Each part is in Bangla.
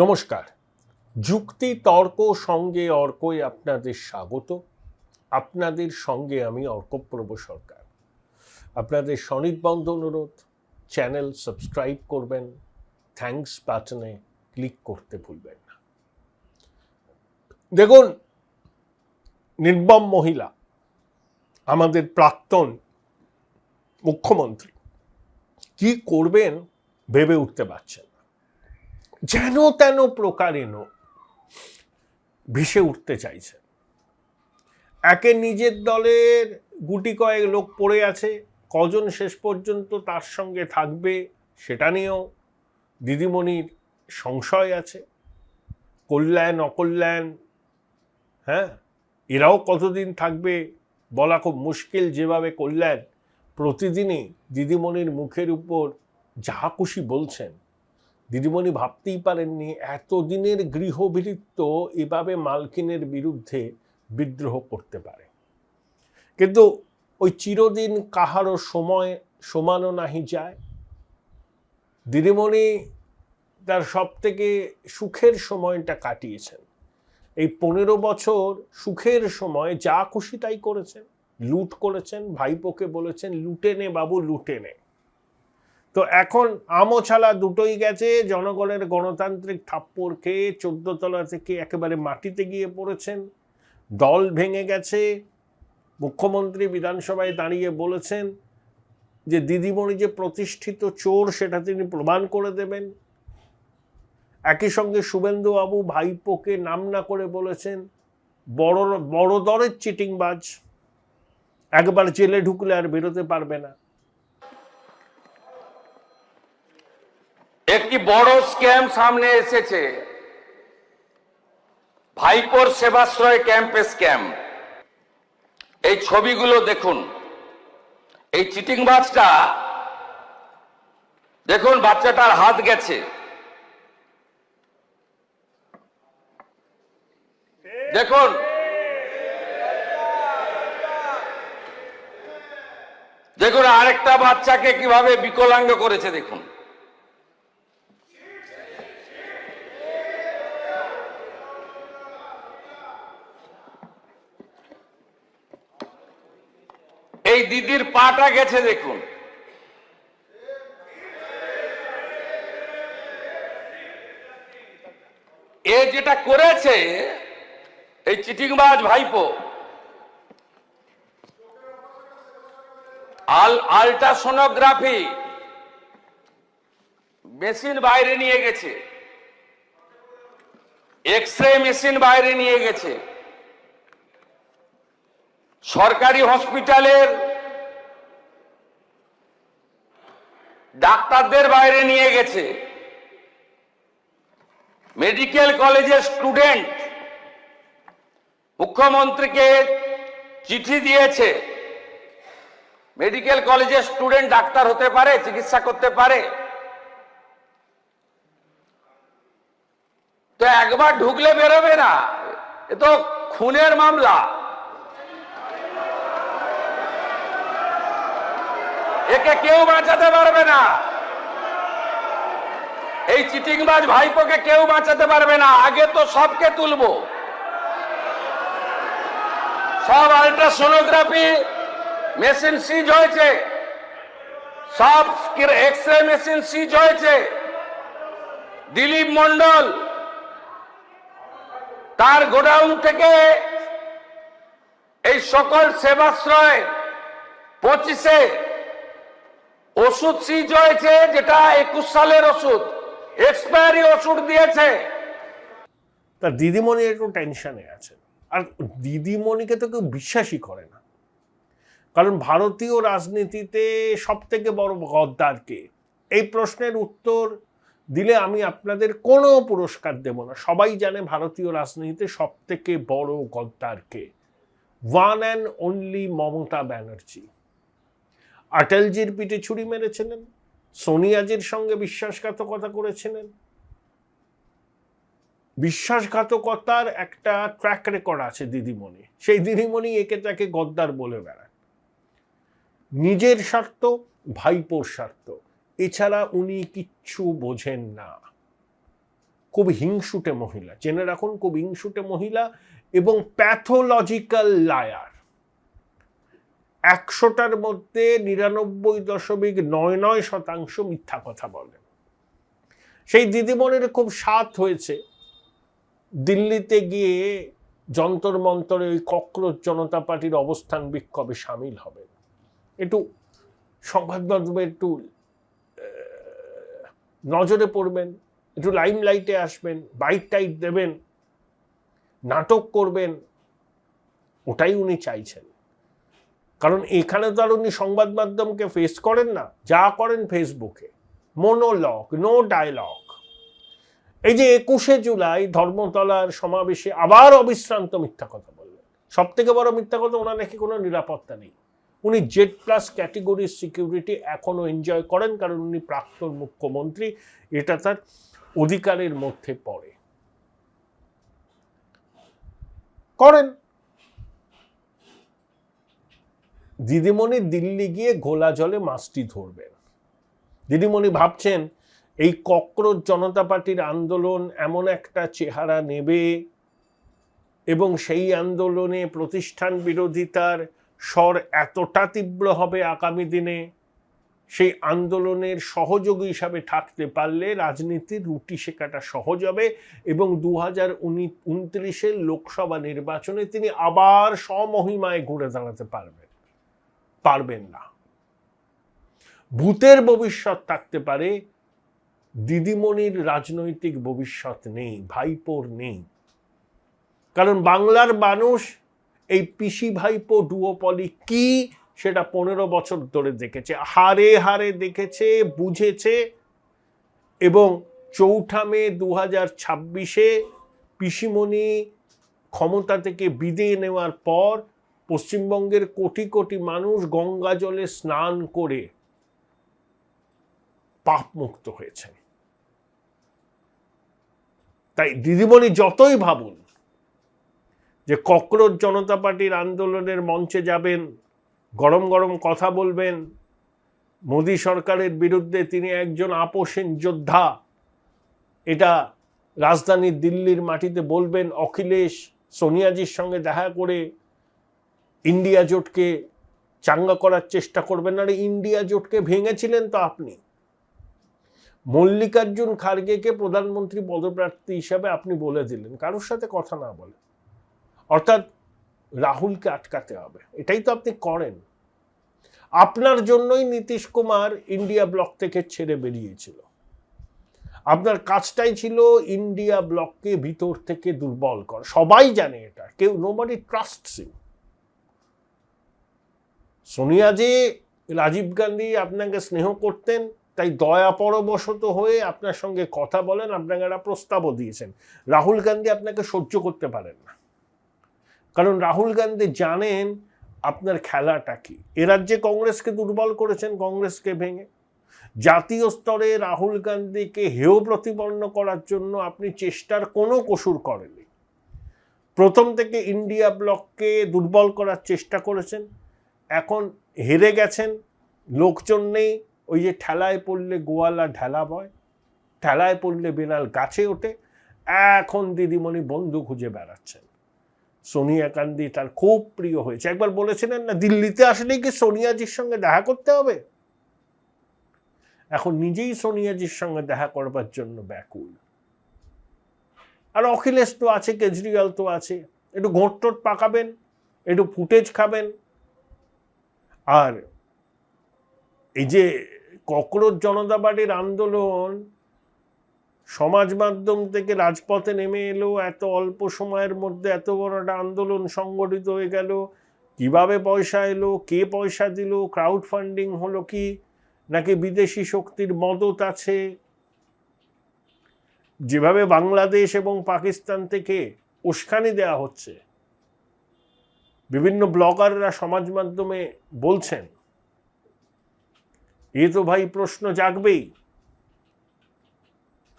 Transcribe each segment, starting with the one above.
নমস্কার। যুক্তি তর্ক সঙ্গে অর্কই আপনাদের স্বাগত। আপনাদের সঙ্গে আমি অর্কপ্রভ সরকার। আপনাদের সনির্বন্ধ অনুরোধ, চ্যানেল সাবস্ক্রাইব করবেন, থ্যাঙ্কস বাটনে ক্লিক করতে ভুলবেন না। দেখুন, নির্মম মহিলা আমাদের প্রাক্তন মুখ্যমন্ত্রী কি করবেন ভেবে উঠতে পারছেন না। যেন তেন প্রকারেণ ভেসে উঠতে চাইছেন। একে নিজের দলের গুটি কয়েক লোক পড়ে আছে, কজন শেষ পর্যন্ত তার সঙ্গে থাকবে সেটা নিয়েও দিদিমণির সংশয় আছে। কল্যাণ অকল্যাণ, এরাও কতদিন থাকবে বলা খুব মুশকিল। যেভাবে কল্যাণ প্রতিদিনই দিদিমণির মুখের উপর যা খুশি বলছেন, দিদিমণি ভাবতেই পারেননি এতদিনের গৃহবৃত্ত এভাবে মালকিনের বিরুদ্ধে বিদ্রোহ করতে পারে। কিন্তু ওই চিরদিন কাহারও সময় সমানো নাহি যায়। দিদিমণি তার সব থেকে সুখের সময়টা কাটিয়েছেন। এই 15 বছর সুখের সময় যা খুশি তাই করেছেন, লুট করেছেন। ভাইপোকে বলেছেন লুটে নে বাবু, লুটে নে। তো এখন আমোছালা দুটোই গেছে। জনগণের গণতান্ত্রিক থাপ্পড় খেয়ে 14 তলা থেকে একেবারে মাটিতে গিয়ে পড়েছেন। দল ভেঙে গেছে। মুখ্যমন্ত্রী বিধানসভায় দাঁড়িয়ে বলেছেন যে দিদিমণি যে প্রতিষ্ঠিত চোর সেটা তিনি প্রমাণ করে দেবেন। একই সঙ্গে শুভেন্দুবাবু ভাইপোকে নাম না করে বলেছেন বড় দরের চিটিংবাজ, একবার জেলে ঢুকলে আর বেরোতে পারবে না। একটি বড় স্ক্যাম সামনে এসেছে, ভাইপোর সেবাশ্রয় ক্যাম্পে স্ক্যাম। এই ছবিগুলো দেখুন। এই চিটিংবাজটা দেখুন, বাচ্চাটার হাত গেছে। দেখুন, দেখুন আরেকটা বাচ্চাকে কিভাবে বিকলাঙ্গ করেছে। দেখুন, এই দিদির পাটা গেছে। দেখুন, এ যেটা করেছে এই চিটিংবাজ ভাইপো, আল্ট্রাসোনোগ্রাফি মেশিন বাইরে নিয়ে গেছে, এক্সরে মেশিন বাইরে নিয়ে গেছে, সরকারি হসপিটালের ডাক্তারদের বাইরে নিয়ে গেছে, মেডিকেল কলেজের স্টুডেন্ট মুখ্যমন্ত্রীকে চিঠি দিয়েছে। মেডিকেল কলেজের স্টুডেন্ট ডাক্তার হতে পারে, চিকিৎসা করতে পারে? তো একবার ঢুকলে বেরোবে না। এ তো খুনের মামলা। একে কেউ বাঁচাতে পারবে না। এই চিটিংবাজ ভাইপোকে কেউ বাঁচাতে পারবে না। আগে তো সবকে তুলবো। সব আল্ট্রাসোনোগ্রাফি মেশিন সিজ হয়েছে, সব এক্সরে মেশিন সিজ হয়েছে। দিলীপ মন্ডল তার গোডাউন থেকে এই সকল সেবাশ্রয় 25-এ ওষুধ সিজ হয়েছে, যেটা 21 সালের ওষুধ, এক্সপায়ারি ওষুধ দিয়েছে। তার দিদিমণি একটু টেনশনে আছে। আর দিদিমণিকে তো কেউ বিশ্বাসই করে না। কারণ ভারতীয় রাজনীতিতে সব থেকে বড় গদ্দার কে? এই প্রশ্নের উত্তর দিলে আমি আপনাদের কোনো পুরস্কার দেব না। সবাই জানে ভারতীয় রাজনীতিতে সব থেকে বড় গদ্দার কে। One and only Mamata Banerjee. অটলজির পিঠে ছুরি মেরেছিলেন, সোনিয়াজির সঙ্গে বিশ্বাসঘাতকতা করেছিলেন। বিশ্বাসঘাতকতার একটা ট্র্যাক রেকর্ড আছে দিদিমণি। সেই দিদিমণি একে তাকে গদ্দার বলে বেড়ান। নিজের স্বার্থ, ভাইপোর স্বার্থ, এছাড়া উনি কিচ্ছু বোঝেন না। খুব হিংসুটে মহিলা, জেনে রাখুন, খুব হিংসুটে মহিলা এবং প্যাথোলজিক্যাল লায়ার। 100টার মধ্যে 99.99% মিথ্যা কথা বলেন। সেই দিদিমণির খুব স্বাদ হয়েছে দিল্লিতে গিয়ে যন্তর মন্তরে ওই ককরোচ জনতা পার্টির অবস্থান বিক্ষোভে সামিল হবেন। একটু সংবাদ মাধ্যমে একটু নজরে পড়বেন, একটু লাইমলাইটে আসবেন, বাইট টাইট দেবেন, নাটক করবেন, ওটাই উনি চাইছেন। কারণ এখানে তো আর উনি সংবাদ মাধ্যমকে ফেস করেন না, যা করেন ফেসবুকে, মোনোলগ, নো ডায়লগ। এই যে 21শে জুলাই ধর্মতলার সমাবেশে আবার অবিশ্রান্ত মিথ্যা কথা বললেন। সব থেকে বড় মিথ্যা কথা, ওনার নাকি কোনো নিরাপত্তা নেই। উনি Z+ ক্যাটেগরির সিকিউরিটি এখনো এনজয় করেন, কারণ উনি প্রাক্তন মুখ্যমন্ত্রী, এটা তার অধিকারের মধ্যে পড়ে। করেন। দিদিমণি দিল্লি গিয়ে ঘোলা জলে মাছটি ধরবেন। দিদিমণি ভাবছেন এই ককরোচ জনতা পার্টির আন্দোলন এমন একটা চেহারা নেবে এবং সেই আন্দোলনে প্রতিষ্ঠান বিরোধিতার স্বর এতটা তীব্র হবে আগামী দিনে, সেই আন্দোলনের সহযোগী হিসাবে থাকতে পারলে রাজনীতির রুটি শেখাটা সহজ হবে এবং 2029 লোকসভা নির্বাচনে তিনি আবার স্বমহিমায় ঘুরে দাঁড়াতে পারবেন না। ভূতের ভবিষ্যৎ থাকতে পারে, দিদিমণির রাজনৈতিক ভবিষ্যৎ নেই, ভাইপোর নেই। কারণ বাংলার মানুষ এই পিসি ভাইপো ডুওপলি কি সেটা 15 বছর ধরে দেখেছে, হারে হারে দেখেছে, বুঝেছে। এবং 4 মে 2026 পিসিমণি ক্ষমতা থেকে বিদায় নেওয়ার পর পশ্চিমবঙ্গের কোটি কোটি মানুষ গঙ্গা জলে স্নান করে পাপ মুক্ত হয়েছে। তাই দিদিমণি যতই ভাবুন যে ককরোচ জনতা পার্টির আন্দোলনের মঞ্চে যাবেন, গরম গরম কথা বলবেন, মোদী সরকারের বিরুদ্ধে তিনি একজন আপোষহীন যোদ্ধা, এটা রাজধানী দিল্লির মাটিতে বলবেন, অখিলেশ সোনিয়াজির সঙ্গে দেখা করে ইন্ডিয়া জোটকে চাঙ্গা করার চেষ্টা করবেন। আর ইন্ডিয়া জোটকে ভেঙেছিলেন তো আপনি। মল্লিকার্জুন খার্গেকে প্রধানমন্ত্রী পদপ্রার্থী হিসাবে আপনি বলে দিলেন, কারোর সাথে কথা না বলে। অর্থাৎ রাহুলকে আটকাতে হবে, এটাই তো আপনি করেন। আপনার জন্যই নীতিশ কুমার ইন্ডিয়া ব্লক থেকে ছেড়ে বেরিয়েছিল। আপনার কাজটাই ছিল ইন্ডিয়া ব্লককে ভিতর থেকে দুর্বল করা। সবাই জানে এটা, কেউ, nobody trusts you. সোনিয়াজি, Rajib Gandhi আপনাকে স্নেহ করতেন, তাই দয়া পরবশত হয়ে আপনার সঙ্গে কথা বলেন, আপনাকে একটা প্রস্তাবও দিয়েছেন। রাহুল গান্ধী আপনাকে সহ্য করতে পারেন না, কারণ রাহুল গান্ধী জানেন আপনার খেলাটা কি। এ রাজ্যে কংগ্রেসকে দুর্বল করেছেন, কংগ্রেসকে ভেঙে। জাতীয় স্তরে রাহুল গান্ধীকে হেয় প্রতিপন্ন করার জন্য আপনি চেষ্টার কোনো কসুর করেননি। প্রথম থেকে ইন্ডিয়া ব্লককে দুর্বল করার চেষ্টা করেছেন, এখন হেরে গেছেন, লোকজন নেই। ওই যে ঠেলায় পড়লে গোয়ালা ঢেলা বয়, ঠেলায় পড়লে বিড়াল গাছে ওঠে, এখন দিদিমণি বন্ধু খুঁজে বেড়াচ্ছেন। সোনিয়া গান্ধী তার খুব প্রিয় হয়েছে। একবার বলেছিলেন না, দিল্লিতে আসলেই কি সোনিয়াজির সঙ্গে দেখা করতে হবে? এখন নিজেই সোনিয়াজির সঙ্গে দেখা করবার জন্য ব্যাকুল। আর অখিলেশ তো আছে, কেজরিওয়াল তো আছে, একটু ঘোঁটটোট পাকাবেন, একটু ফুটেজ খাবেন। আর এই যে ককরোচ জনতা পার্টির আন্দোলন সমাজ মাধ্যম থেকে রাজপথে নেমে এলো, এত অল্প সময়ের মধ্যে এত বড় একটা আন্দোলন সংগঠিত হয়ে গেল, কিভাবে পয়সা এলো, কে পয়সা দিল, ক্রাউড ফান্ডিং হলো কি, নাকি বিদেশি শক্তির মদত আছে, যেভাবে বাংলাদেশ এবং পাকিস্তান থেকে উস্কানি দেওয়া হচ্ছে, বিভিন্ন ব্লগাররা সমাজ মাধ্যমে বলছেন, এ তো ভাই প্রশ্ন জাগবেই।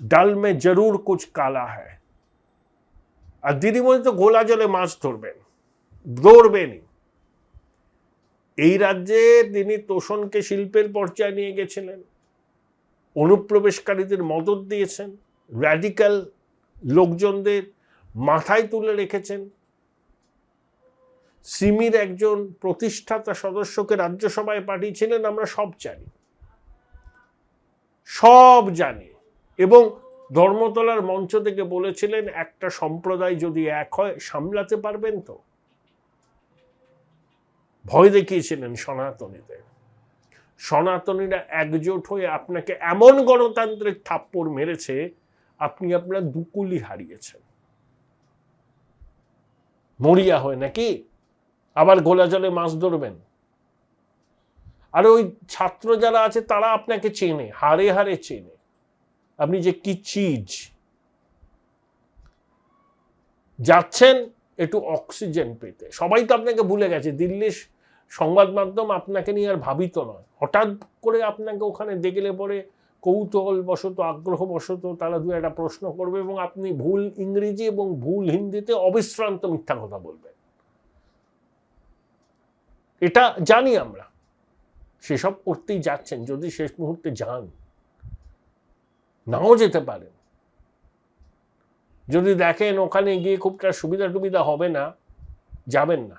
ডাল মে জরুর কুছ কালা হ্যায়। আর দিদিমণি তো গোলা জলে মাছ ধরবেনই। এই রাজ্যে তিনি তোষণকে শিল্পের পর্যায়ে নিয়ে গেছিলেন, অনুপ্রবেশকারীদের মদত দিয়েছেন, র্যাডিক্যাল লোকজনদের মাথায় তুলে রেখেছেন। সিমির একজন প্রতিষ্ঠাতা সদস্যকে রাজ্যসভায় পাঠিয়েছিলেন, আমরা সব জানি। এবং ধর্মতলার মঞ্চ থেকে বলেছিলেন একটা সম্প্রদায় যদি এক হয় সামলাতে পারবেন তো। ভয় দেখিয়েছিলেন সনাতনীদের। সনাতনীরা একজোট হয়ে আপনাকে এমন গণতান্ত্রিক থাপ্পড় মেরেছে, আপনি আপনার দুকুলি হারিয়েছেন। মরিয়া হয় নাকি আবার গোলা জলে মাছ ধরবেন? আর ওই ছাত্র যারা আছে তারা আপনাকে চেনে, হারে হারে চেনে আপনি যে কি চিজ। যাচ্ছেন একটু অক্সিজেন পেতে, সবাই তো আপনাকে ভুলে গেছে। দিল্লির সংবাদ মাধ্যম আপনাকে নিয়ে আর ভাবিত নয়। হঠাৎ করে আপনাকে ওখানে দেখলে পরে কৌতূহল বশত, আগ্রহ বশত তারা দু একটা প্রশ্ন করবে এবং আপনি ভুল ইংরেজি এবং ভুল হিন্দিতে অবিশ্রান্ত মিথ্যা কথা বলবেন। এটা জানি আমরা। সেসব করতেই যাচ্ছেন, যদি শেষ মুহূর্তে যান, নাও যেতে পারেন। যদি দেখেন ওখানে গিয়ে খুবটা সুবিধা টুবিধা হবে না, যাবেন না,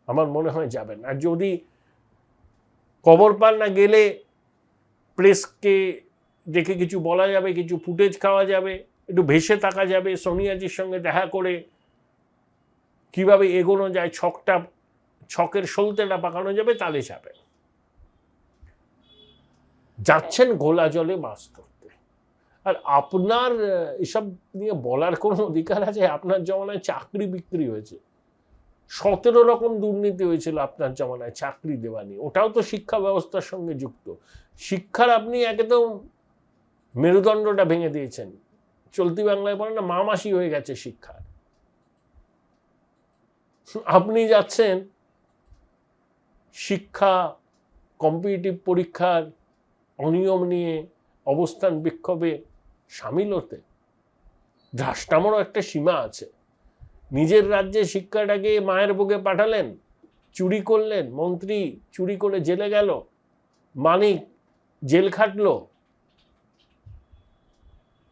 আমার মনে হয় যাবেন। আর যদি খবর পান না, গেলে প্রেসকে দেখে কিছু বলা যাবে, কিছু ফুটেজ খাওয়া যাবে, একটু ভেসে থাকা যাবে, সোনিয়াজির সঙ্গে দেখা করে কিভাবে এগোনো যায়, ছকের সলতেটা পাকানো যাবে, তাহলে যাবেন। যাচ্ছেন ঘোলা জলে মাছ ধরতে। আর আপনার এসব নিয়ে বলার কোনো অধিকার আছে? আপনার জমানায় চাকরি বিক্রি হয়েছে, 17 রকম দুর্নীতি হয়েছিল আপনার জমানায় চাকরি দেওয়া নিয়ে। ওটাও তো শিক্ষা ব্যবস্থার সঙ্গে যুক্ত। শিক্ষার আপনি একদম মেরুদণ্ডটা ভেঙে দিয়েছেন। চলতি বাংলায় বলে না, মামাসি হয়ে গেছে শিক্ষার। আপনি যাচ্ছেন শিক্ষা কম্পিটিটিভ পরীক্ষার অনিয়ম নিয়ে অবস্থান বিক্ষোভে সামিল হতে। ধ্রাষ্টামরও একটা সীমা আছে। নিজের রাজ্যে শিক্ষাটাকে মায়ের বুকে পাঠালেন, চুরি করলেন, মন্ত্রী চুরি করে জেলে গেল, মানিক জেল খাটলো।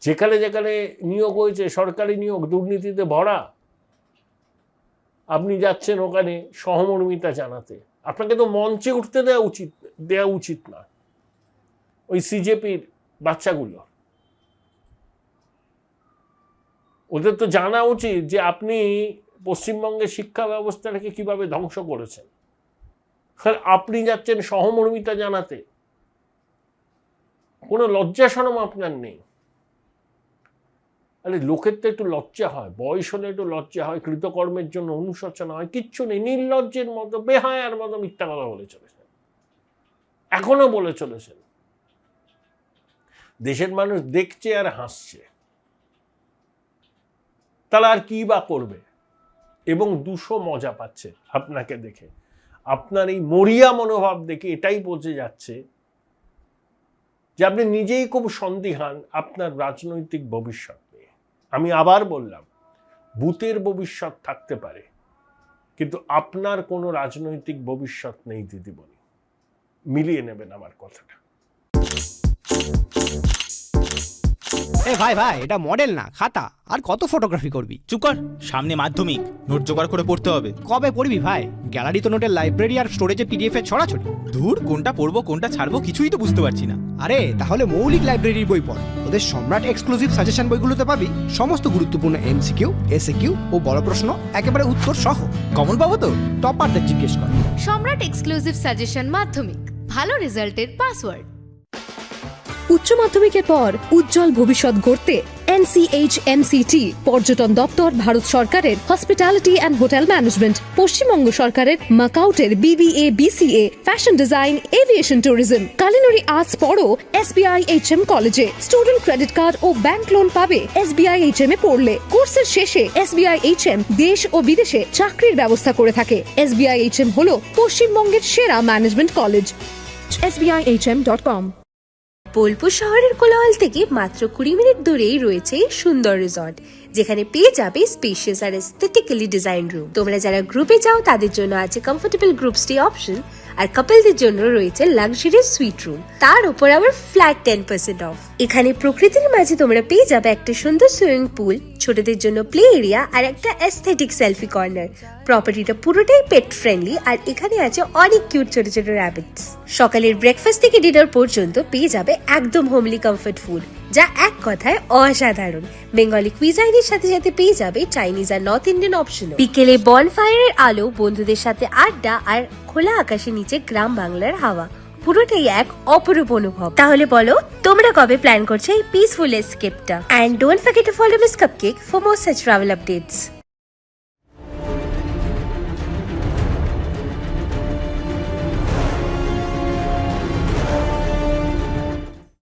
যেখানে যেখানে নিয়োগ হয়েছে সরকারি নিয়োগ দুর্নীতিতে ভরা, আপনি যাচ্ছেন ওখানে সহমর্মিতা জানাতে। আপনাকে তো মঞ্চে উঠতে দেওয়া উচিত না ওই সিজেপির বাচ্চাগুলো। ওদের তো জানা উচিত যে আপনি পশ্চিমবঙ্গের শিক্ষা ব্যবস্থাটাকে কিভাবে ধ্বংস করেছেন। আপনি যাচ্ছেন সহমর্মিতা জানাতে, কোনো লজ্জা শরম আপনার নেই। আরে লোকের তো একটু লজ্জা হয়, বয়স হলে একটু লজ্জা হয়, কৃতকর্মের জন্য অনুশোচনা হয়, কিচ্ছু নেই। নির্লজ্জের মতো, বেহায়ার মতো মিথ্যা কথা বলে চলেছেন, এখনো বলে চলেছেন। দেশের মানুষ দেখছে আর হাসছে, তারা আর কি বা করবে? এবং দুশো মজা পাচ্ছে আপনাকে দেখে। আপনার এই মরিয়া মনোভাব দেখে এটাই বোঝা যাচ্ছে যে আপনি নিজেই খুব সন্দিহান আপনার রাজনৈতিক ভবিষ্যৎ নিয়ে। আমি আবার বললাম, ভূতের ভবিষ্যৎ থাকতে পারে, কিন্তু আপনার কোনো রাজনৈতিক ভবিষ্যৎ নেই দিদিমণি। মিলিয়ে নেবেন আমার কথাটা। এ ভাই ভাই, এটা মডেল না খাতা। আর কত ফটোগ্রাফি করবি? চুপ কর, সামনে মাধ্যমিক, নোট জোগাড় করে পড়তে হবে। কবে পড়বি ভাই? গ্যালারি তো নোটের লাইব্রেরি আর স্টোরেজে পিডিএফ এর ছড়াছড়ি। ধুর, কোনটা পড়বো কোনটা ছাড়বো কিছুই তো বুঝতে পারছি না। আরে তাহলে মৌলিক লাইব্রেরির বই পড়। ওদের সম্রাট এক্সক্লুসিভ সাজেশন বইগুলোতে পাবি সমস্ত গুরুত্বপূর্ণ এমসিকিউ, এসএকিউ ও বড় প্রশ্ন একেবারে উত্তর সহ। কমন পাবো তো? টপারদের জিজ্ঞেস কর। সম্রাট এক্সক্লুসিভ সাজেশন মাধ্যমিক, ভালো রেজাল্টের পাসওয়ার্ড। উচ্চ মাধ্যমিকের পর উজ্জ্বল ভবিষ্যৎ গড়তে NCHMCT পর্যটন দপ্তর, ভারত সরকারের hospitality and hotel management, Paschimbanga সরকারের মাকাউটের BBA BCA, fashion design, aviation tourism, culinary arts পড়ো SBI HM কলেজে। স্টুডেন্ট ক্রেডিট কার্ড ও ব্যাংক লোন পাবে SBI HM এ পড়লে। কোর্সের শেষে SBI HM দেশ ও বিদেশে চাকরির ব্যবস্থা করে থাকে। SBI HM হলো পশ্চিমবঙ্গের সেরা ম্যানেজমেন্ট কলেজ। SBIHM.com। বোলপুর শহরের কোলাহল থেকে মাত্র 20 মিনিট দূরেই রয়েছে সুন্দর রিসর্ট, যেখানে পেয়ে যাবে স্পেশিয়াস আর এস্থেটিক্যালি ডিজাইন রুম। তোমরা যারা গ্রুপে যাও তাদের জন্য আছে কমফোর্টেবল গ্রুপ স্টে অপশন, আর কাপলদের জন্য রয়েছে লাক্সারিয়াস সুইট রুম, তার উপর আবার ফ্ল্যাট 10% অফ। এখানে প্রকৃতির মাঝে তোমরা পেয়ে যাবে একটা সুন্দর সুইমিং পুল, ছোটদের জন্য প্লে এরিয়া আর একটা এস্থেটিক সেলফি কর্নার। প্রপার্টিটা পুরোটাই পেট ফ্রেন্ডলি আর এখানে আছে অনেক কিউট ছোট ছোট র্যাবিটস। সকালের ব্রেকফাস্ট থেকে ডিনার পর্যন্ত পেয়ে যাবে একদম হোমলি কমফর্ট ফুড, যা এক কথায় অসাধারণ। বেঙ্গলি কুইজাইনের সাথে সাথে পেয়ে যাবে চাইনিজ আর নর্থ ইন্ডিয়ান অপশন। বিকেলে বনফায়ারের আলো, বন্ধুদের সাথে আড্ডা আর খোলা আকাশের নিচে গ্রাম বাংলার হাওয়া, পুরোটাই এক অপরূপ অনুভব। তাহলে বলো তোমরা কবে প্ল্যান করছো এই পিসফুল এসকেপটা? And don't forget to follow miss cupcake for more such travel updates.